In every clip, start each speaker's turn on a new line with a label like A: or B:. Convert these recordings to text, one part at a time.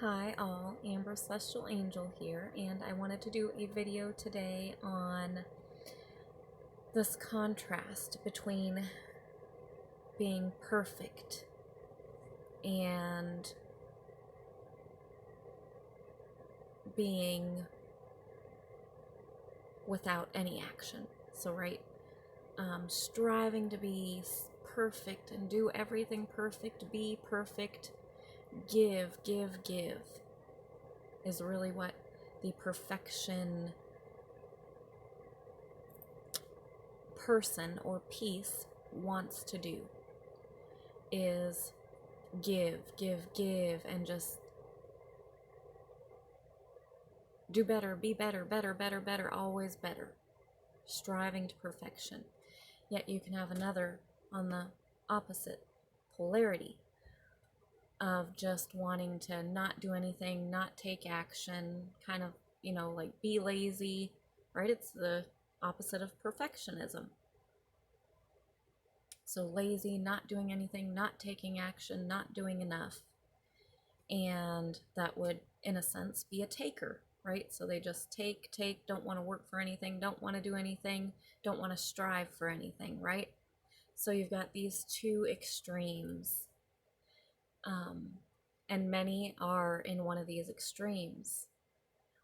A: Hi all, Amber Celestial Angel here, and I wanted to do a video today on this contrast between being perfect and being without any action. So striving to be perfect and do everything perfect, be perfect, give is really what the perfection person or piece wants to do, is give, and just do better, be better, better, always better, striving to perfection. Yet you can have another on the opposite polarity of just wanting to not do anything, not take action, kind of, like be lazy, right? It's the opposite of perfectionism. So lazy, not doing anything, not taking action, not doing enough. And that would, in a sense, be a taker, right? So they just take, don't want to work for anything, don't want to do anything, don't want to strive for anything, right? So you've got these two extremes. And many are in one of these extremes.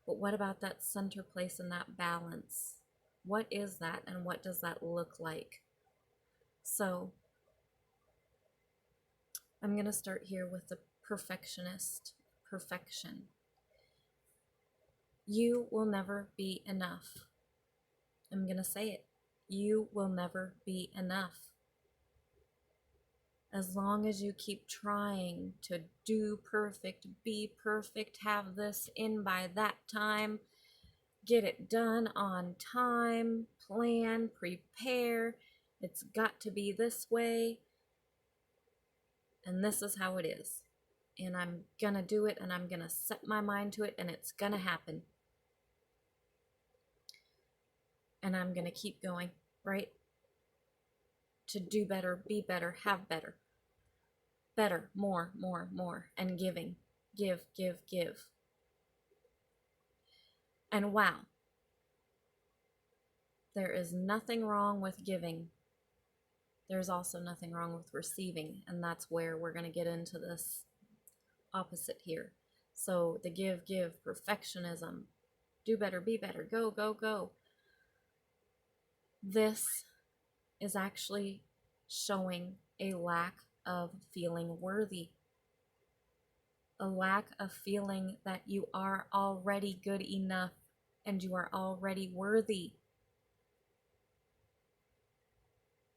A: But what about that center place and that balance? What is that, and what does that look like? So I'm going to start here with the perfectionist. Perfection. You will never be enough. I'm going to say it. You will never be enough. As long as you keep trying to do perfect, be perfect, have this in by that time, get it done on time, plan, prepare, it's got to be this way, and this is how it is. And I'm gonna do it, and I'm gonna set my mind to it, and it's gonna happen. And I'm gonna keep going, right? To do better, be better, have better. Better, more, and giving. Give. And wow, there is nothing wrong with giving. There's also nothing wrong with receiving, and that's where we're going to get into this opposite here. So the give, perfectionism, do better, be better, go. This is actually showing a lack of feeling worthy, a lack of feeling that you are already good enough and you are already worthy.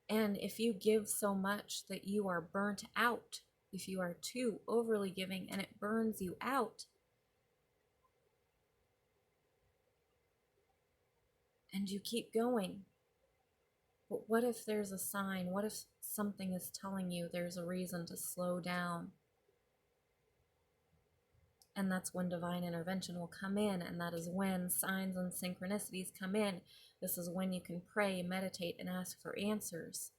A: And if you give so much that you are burnt out, if you are too overly giving and it burns you out, and you keep going, but what if there's a sign? What if something is telling you there's a reason to slow down? And that's when divine intervention will come in, and that is when signs and synchronicities come in. This is when you can pray, meditate, and ask for answers.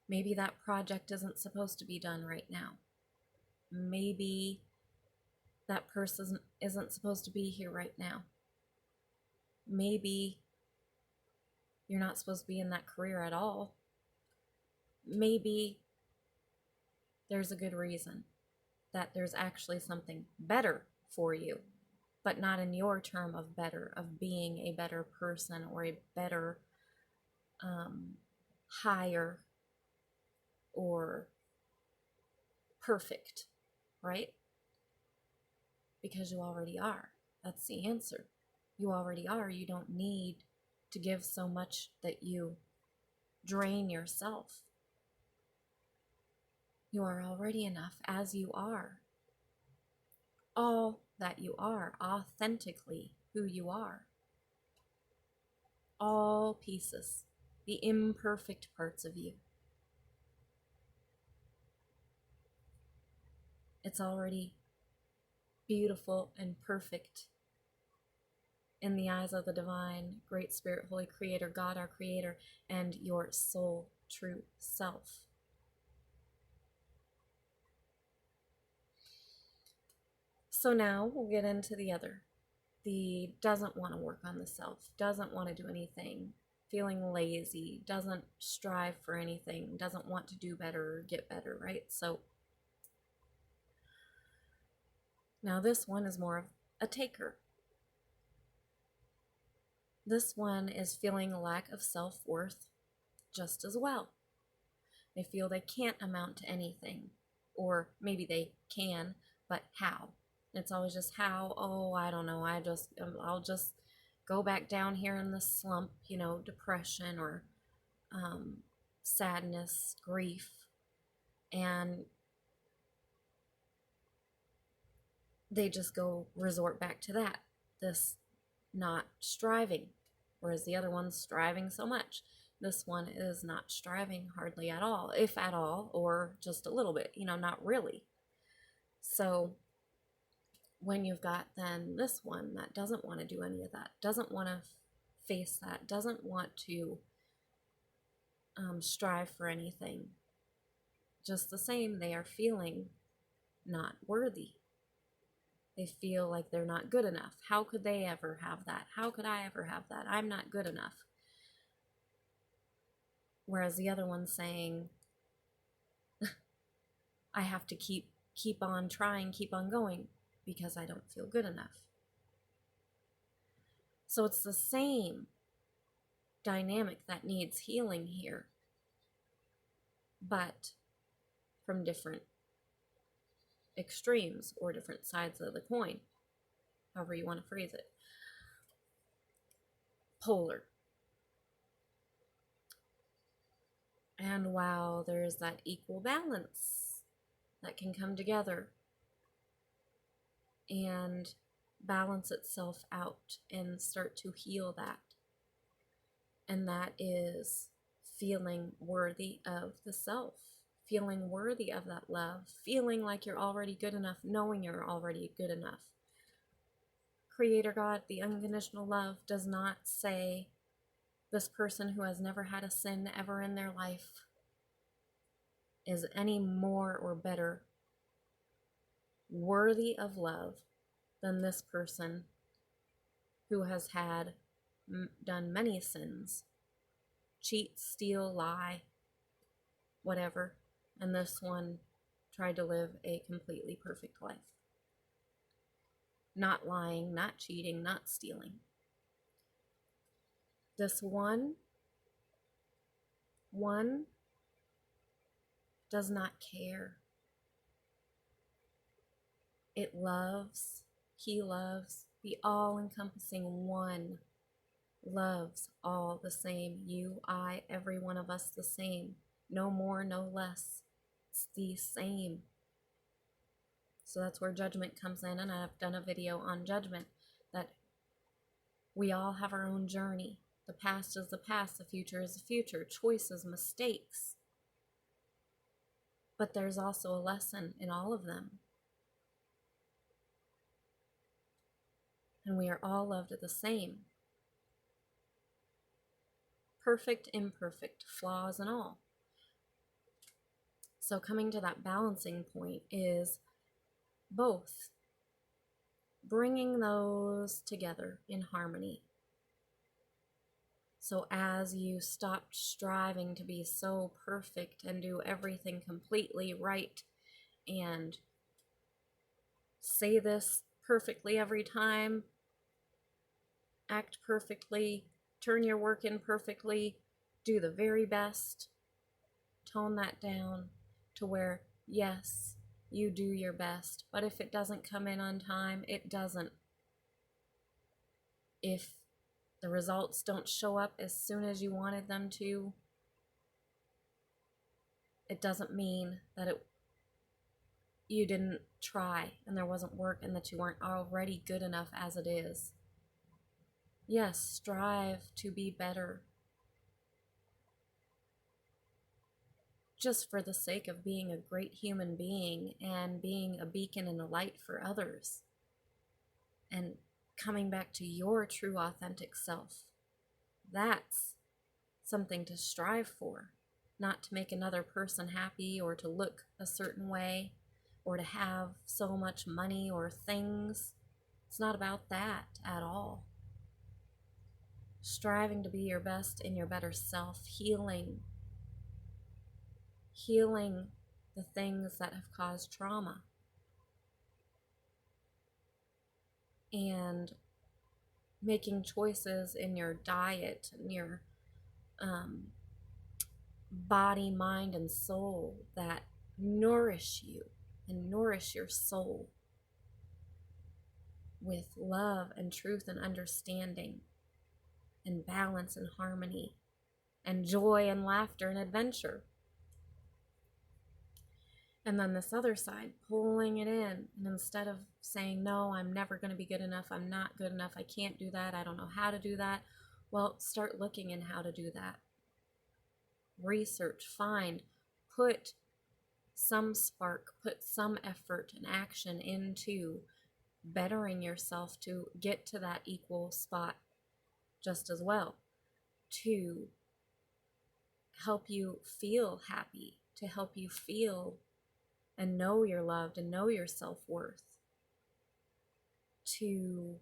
A: Maybe that project isn't supposed to be done right now. Maybe that person isn't supposed to be here right now. Maybe you're not supposed to be in that career at all. Maybe there's a good reason that there's actually something better for you, but not in your term of better, of being a better person or a better, higher, or perfect, right? Because you already are. That's the answer. You already are. You don't need to give so much that you drain yourself. You are already enough as you are. All that you are, authentically who you are. All pieces, the imperfect parts of you. It's already beautiful and perfect in the eyes of the divine, great spirit, holy creator, God, our creator, and your soul, true self. So now we'll get into the other. The doesn't want to work on the self, doesn't want to do anything, feeling lazy, doesn't strive for anything, doesn't want to do better or get better, right? So now this one is more of a taker. This one is feeling a lack of self-worth just as well. They feel they can't amount to anything, or maybe they can, but how? It's always just how. Oh, I don't know. I'll just go back down here in the slump, depression or sadness, grief, and they just go resort back to that. This not striving, whereas the other one's striving so much. This one is not striving hardly at all, if at all, or just a little bit, not really. So when you've got then this one that doesn't want to do any of that, doesn't want to face that, doesn't want to strive for anything, just the same, they are feeling not worthy. They feel like they're not good enough. How could they ever have that? How could I ever have that? I'm not good enough. Whereas the other one's saying, I have to keep on trying, keep on going, because I don't feel good enough. So it's the same dynamic that needs healing here, but from different extremes or different sides of the coin, however you want to phrase it. Polar. And wow, there's that equal balance that can come together and balance itself out and start to heal that. And that is feeling worthy of the self, feeling worthy of that love, feeling like you're already good enough, knowing you're already good enough. Creator God, the unconditional love, does not say this person who has never had a sin ever in their life is any more or better worthy of love than this person who has done many sins, cheat, steal, lie, whatever, and this one tried to live a completely perfect life. Not lying, not cheating, not stealing. This one does not care. It loves, he loves, the all-encompassing one loves all the same. You, I, every one of us the same. No more, no less. It's the same. So that's where judgment comes in, and I've done a video on judgment, that we all have our own journey. The past is the past, the future is the future, choices, mistakes. But there's also a lesson in all of them. And we are all loved the same. Perfect, imperfect, flaws and all. So coming to that balancing point is both. Bringing those together in harmony. So as you stop striving to be so perfect and do everything completely right and say this perfectly every time, act perfectly, turn your work in perfectly, do the very best, tone that down to where, yes, you do your best, but if it doesn't come in on time, it doesn't. If the results don't show up as soon as you wanted them to, it doesn't mean that you didn't try and there wasn't work and that you weren't already good enough as it is. Yes, strive to be better. Just for the sake of being a great human being and being a beacon and a light for others. And coming back to your true authentic self. That's something to strive for. Not to make another person happy or to look a certain way, or to have so much money or things. It's not about that at all. Striving to be your best and your better self, healing the things that have caused trauma, and making choices in your diet and your body, mind, and soul that nourish you and nourish your soul with love and truth and understanding and balance and harmony and joy and laughter and adventure. And then this other side, pulling it in, and instead of saying, no, I'm never going to be good enough, I'm not good enough, I can't do that, I don't know how to do that, well, start looking in how to do that. Research, find, put some spark, put some effort and action into bettering yourself to get to that equal spot just as well, to help you feel happy, to help you feel and know you're loved and know your self-worth, to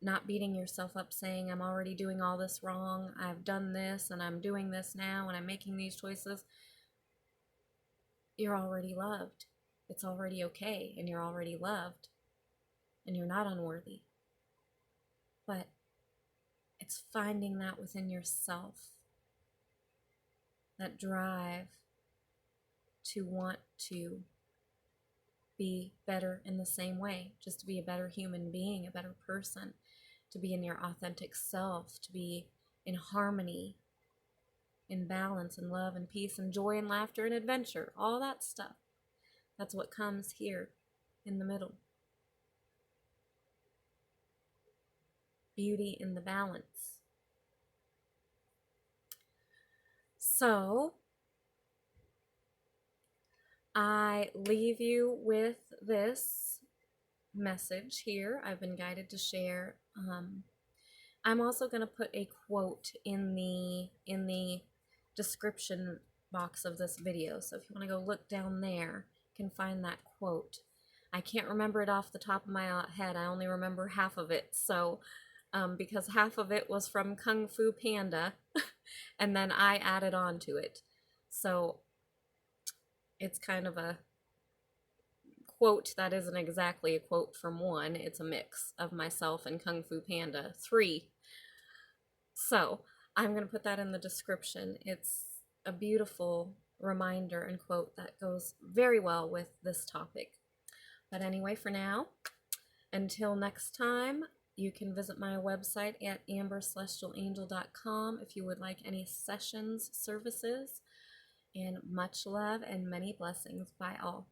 A: not beating yourself up saying, I'm already doing all this wrong, I've done this and I'm doing this now and I'm making these choices. You're already loved. It's already okay, and you're already loved, and you're not unworthy. But it's finding that within yourself, that drive to want to be better in the same way, just to be a better human being, a better person, to be in your authentic self, to be in harmony, in balance and love and peace and joy and laughter and adventure, all that stuff. That's what comes here in the middle. Beauty in the balance. So I leave you with this message here. I've been guided to share. I'm also going to put a quote in the description box of this video. So if you want to go look down there, you can find that quote. I can't remember it off the top of my head. I only remember half of it. So because half of it was from Kung Fu Panda, and then I added on to it. So it's kind of a quote that isn't exactly a quote from one. It's a mix of myself and Kung Fu Panda 3. So I'm going to put that in the description. It's a beautiful reminder and quote that goes very well with this topic. But anyway, for now, until next time, you can visit my website at ambercelestialangel.com if you would like any sessions, services, and much love and many blessings by all.